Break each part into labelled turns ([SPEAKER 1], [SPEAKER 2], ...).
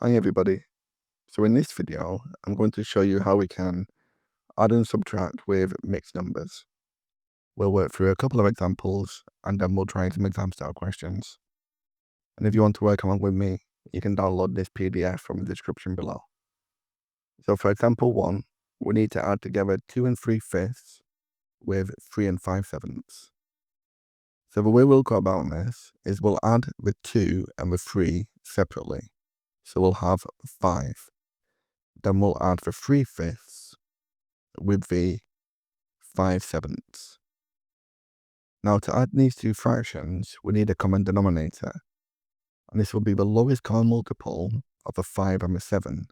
[SPEAKER 1] Hi everybody. So in this video, I'm going to show you how we can add and subtract with mixed numbers. We'll work through a couple of examples and then we'll try some exam style questions. And if you want to work along with me, you can download this PDF from the description below. So for example 1, we need to add together 2 and 3/5 with 3 and 5/7. So the way we'll go about this is we'll add the 2 and the 3 separately. So we'll have 5. Then we'll add the 3/5 with the 5/7. Now to add these two fractions, we need a common denominator. And this will be the lowest common multiple of a 5 and a 7.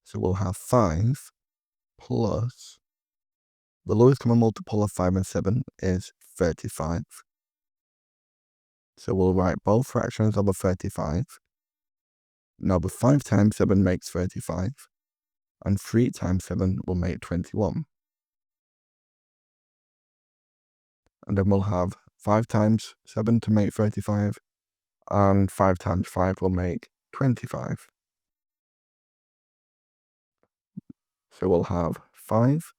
[SPEAKER 1] So we'll have 5 plus, the lowest common multiple of 5 and 7 is 35. So we'll write both fractions over 35. Now the 5 times 7 makes 35. And 3 times 7 will make 21. And then we'll have 5 times 7 to make 35. And 5 times 5 will make 25. So we'll have 5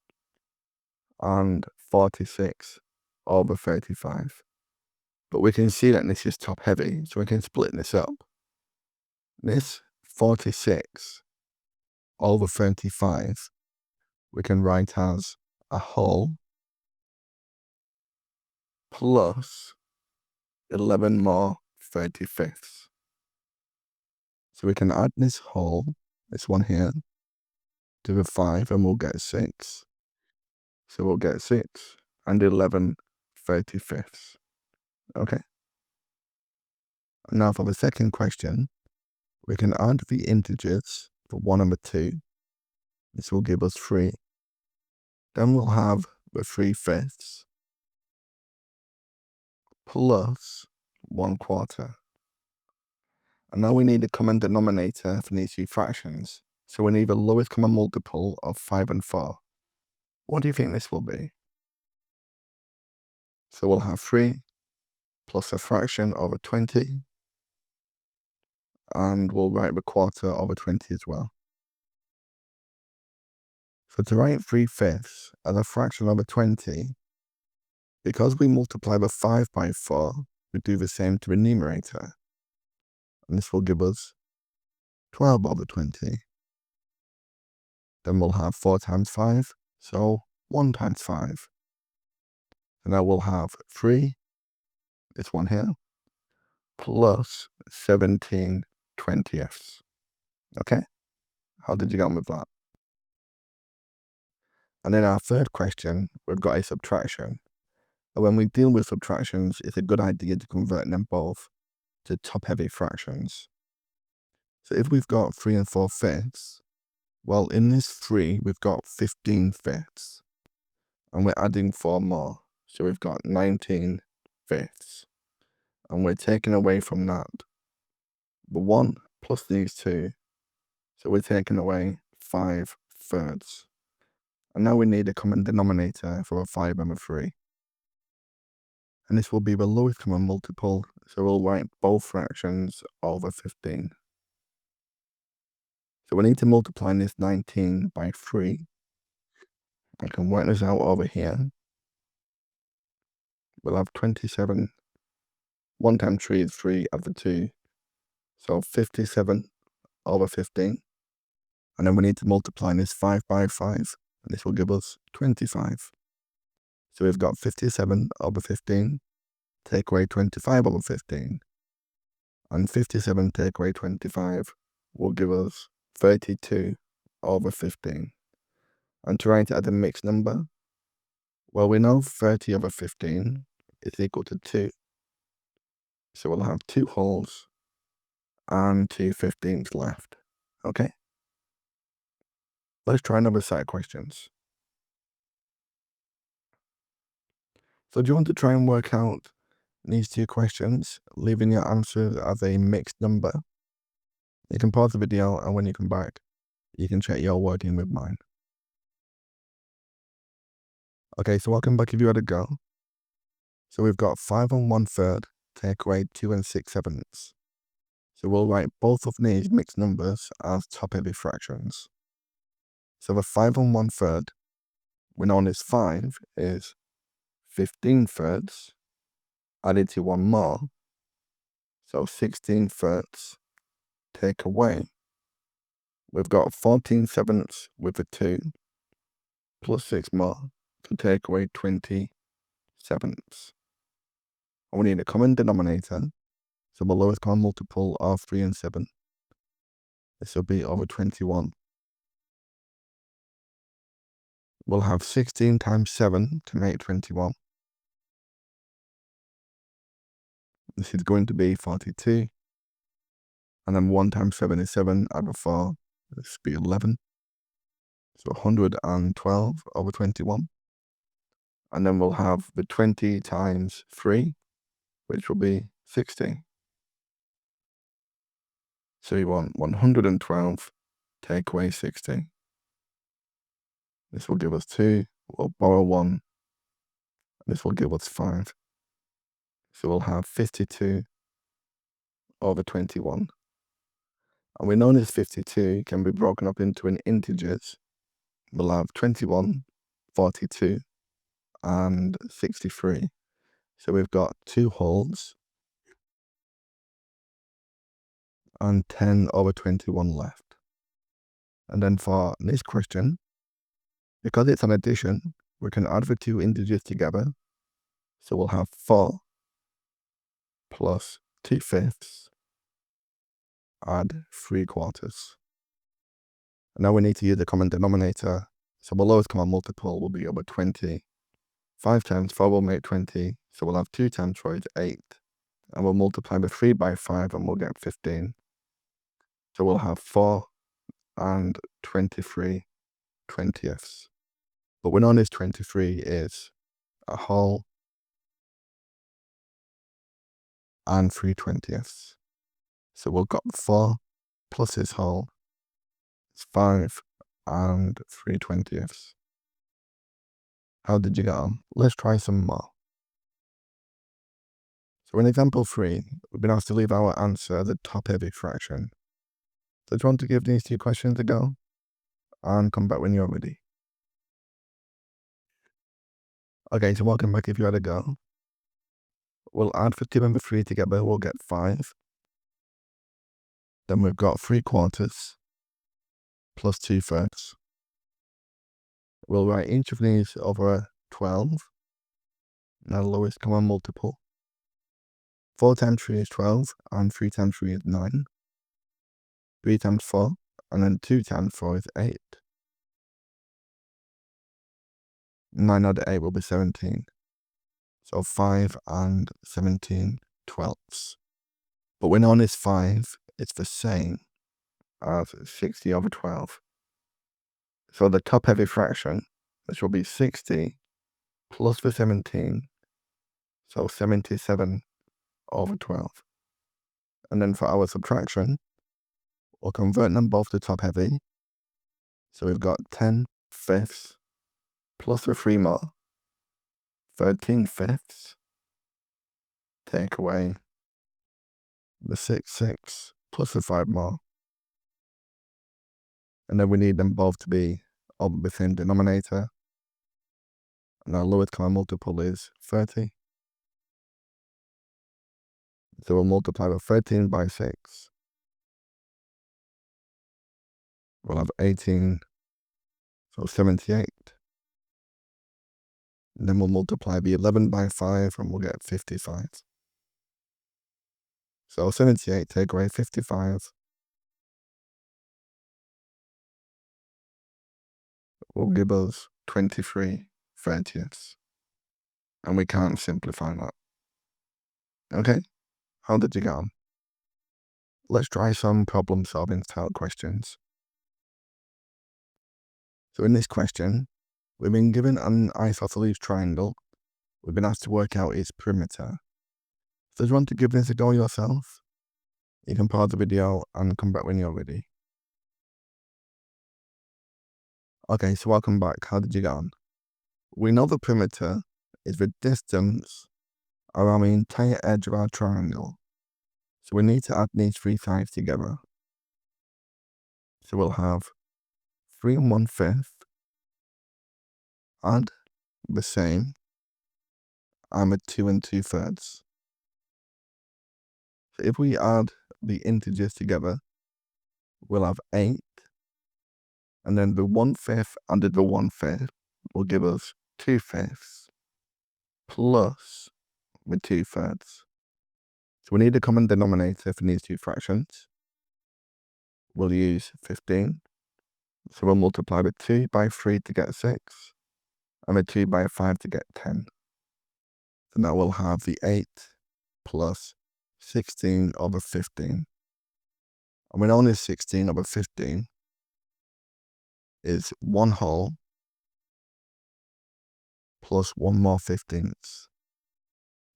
[SPEAKER 1] and 46 over 35. But we can see that this is top heavy, so we can split this up. This 46 over 35 we can write as a whole plus 11 more 35ths. So we can add this whole, this one here, to the 5 and we'll get 6. So we'll get 6 and 11 35ths. Okay. Now for the second question, we can add the integers for 1 and the 2. This will give us 3. Then we'll have the 3/5 plus 1/4. And now we need a common denominator for these two fractions. So we need the lowest common multiple of 5 and 4. What do you think this will be? So we'll have 3 plus a fraction over 20. And we'll write the quarter over 20 as well. So to write 3/5 as a fraction over 20, because we multiply the 5 by 4, we do the same to the numerator. And this will give us 12 over 20. Then we'll have 4 times 5, so 1 times 5. And now we'll have 3, this one here, plus 17 20ths. Okay? How did you get on with that? And in our third question, we've got a subtraction. And when we deal with subtractions, it's a good idea to convert them both to top-heavy fractions. So if we've got 3 and 4/5, well, in this 3, we've got 15/5. And we're adding 4 more. So we've got 19/5. And we're taking away from that the 1 plus these 2. So we're taking away 5/3. And now we need a common denominator for a 5 and a 3. And this will be the lowest common multiple, so we'll write both fractions over 15. So we need to multiply this 19 by 3. I can work this out over here. We'll have 27. 1 times 3 is 3 over 2. So 57 over 15. And then we need to multiply this 5 by 5. And this will give us 25. So we've got 57 over 15. Take away 25 over 15. And 57 take away 25 will give us 32 over 15. And to write it as a mixed number, well, we know 30 over 15 is equal to 2. So we'll have 2 wholes and 2 15ths left. Okay? Let's try another set of questions. So do you want to try and work out these two questions, leaving your answers as a mixed number? You can pause the video, and when you come back, you can check your wording with mine. Okay, so welcome back if you had a go. So we've got 5 and 1/3 take away 2 and 6/7. So we'll write both of these mixed numbers as top-heavy fractions. So the 5 and 1/3, we know this 5 is 15 thirds added to one more. So 16 thirds take away. We've got 14 sevenths with a 2 plus 6 more to take away 20 sevenths. And we need a common denominator. So the lowest common multiple are 3 and 7. This will be over 21. We'll have 16 times 7 to make 21. This is going to be 42. And then 1 times 7 is 7, add a 4, this will be 11. So 112 over 21. And then we'll have the 20 times 3, which will be 60. So you want 112 take away 60. This will give us 2. We'll borrow 1. This will give us 5. So we'll have 52 over 21. And we know this 52 can be broken up into an integers. We'll have 21, 42, and 63. So we've got 2 wholes and 10 over 21 left. And then for this question, because it's an addition, we can add the 2 integers together. So we'll have 4 plus 2/5 add 3/4. Now we need to use the common denominator. So the lowest common multiple will be over 20. 5 times 4 will make 20. So we'll have 2 times 4 is 8. And we'll multiply the 3 by 5 and we'll get 15. So we'll have 4 and 23 20ths. But we know this 23 is a whole and 3 20ths. So we've got 4 plus this whole is 5 and 3 20ths. How did you get on? Let's try some more. So in example 3, we've been asked to leave our answer as a top-heavy fraction. So do you want to give these 2 questions a go? And come back when you're ready. Okay, so welcome back if you had a go. We'll add the 2 and the 3 together, we'll get 5. Then we've got 3/4 plus 2/3. We'll write each of these over 12. Now the lowest common multiple. 4 times 3 is 12, and 3 times 3 is 9. 3 times 4, and then 2 times 4 is 8. 9 added 8 will be 17. So 5 and 17 twelfths. But we know this 5 is the same as 60 over 12. So the top-heavy fraction, which will be 60 plus the 17, so 77 over 12. And then for our subtraction, we'll convert them both to top-heavy. So we've got 10/5 plus the 3 more, 13/5, take away the 6/6 plus the 5 more. And then we need them both to be of the same denominator. And our lowest common multiple is 30. So we'll multiply the 13 by 6. We'll have 18, so 78. And then we'll multiply the 11 by 5 and we'll get 55. So 78 take away 55 will give us 23 30ths. And we can't simplify that. Okay, how did you get on? Let's try some problem solving style questions. So in this question, we've been given an isosceles triangle. We've been asked to work out its perimeter. So do you want to give this a go yourself? You can pause the video and come back when you're ready. Okay, so welcome back. How did you get on? We know the perimeter is the distance around the entire edge of our triangle. So we need to add these three sides together. So we'll have 3 1/5, add the same, and with 2 2/3. So if we add the integers together, we'll have 8, and then the 1/5 added the 1/5 will give us 2/5 plus the 2/3. So we need a common denominator for these two fractions. We'll use 15. So we'll multiply the 2 by 3 to get 6, and the 2 by 5 to get 10. So now we'll have the 8 plus 16 over 15. And we know this 16 over 15 is 1 whole plus 1 more 15ths.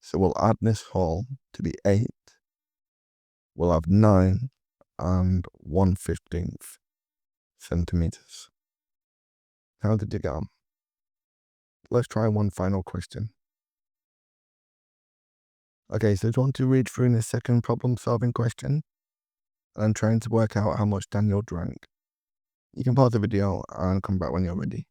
[SPEAKER 1] So we'll add this whole to be 8. We'll have 9 and 1/15 centimeters. How did you get on? Let's try one final question. Okay, so do you want to read through the second problem-solving question? And I'm trying to work out how much Daniel drank. You can pause the video and come back when you're ready.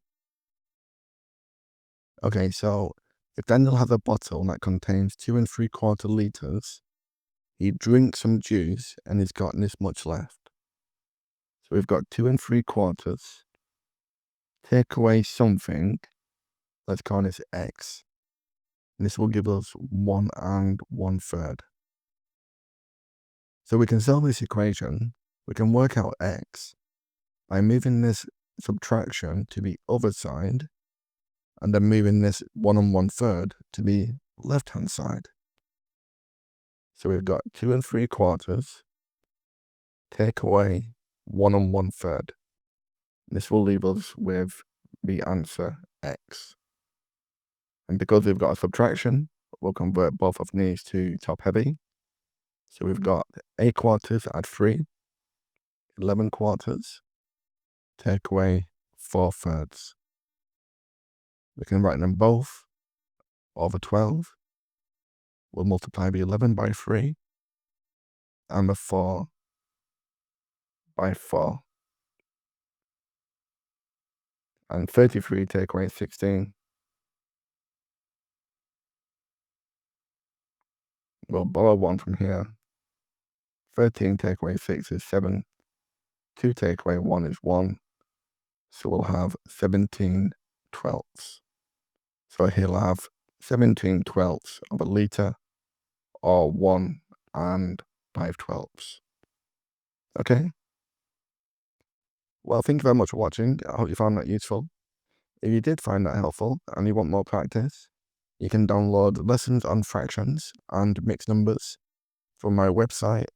[SPEAKER 1] Okay, so if Daniel has a bottle that contains 2 3/4 liters, he drinks some juice and he's got this much left. So we've got 2 3/4. Take away something, let's call this x. And this will give us 1 1/3. So we can solve this equation. We can work out x by moving this subtraction to the other side, and then moving this 1 1/3 to the left-hand side. So we've got 2 3/4, take away 1 1/3. This will leave us with the answer x. And because we've got a subtraction, we'll convert both of these to top-heavy. So we've got 8 quarters add 3, 11 quarters, take away 4/3. We can write them both over 12. We'll multiply the 11 by 3 and the 4 by 4. And 33 take away 16. We'll borrow 1 from here. 13 take away 6 is 7. 2 take away 1 is 1. So we'll have 17/12. So he'll have 17/12 of a litre, or 1 5/12. Okay? Well, thank you very much for watching. I hope you found that useful. If you did find that helpful and you want more practice, you can download lessons on fractions and mixed numbers from my website,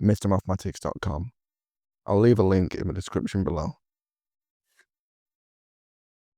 [SPEAKER 1] mrmathematics.com. I'll leave a link in the description below.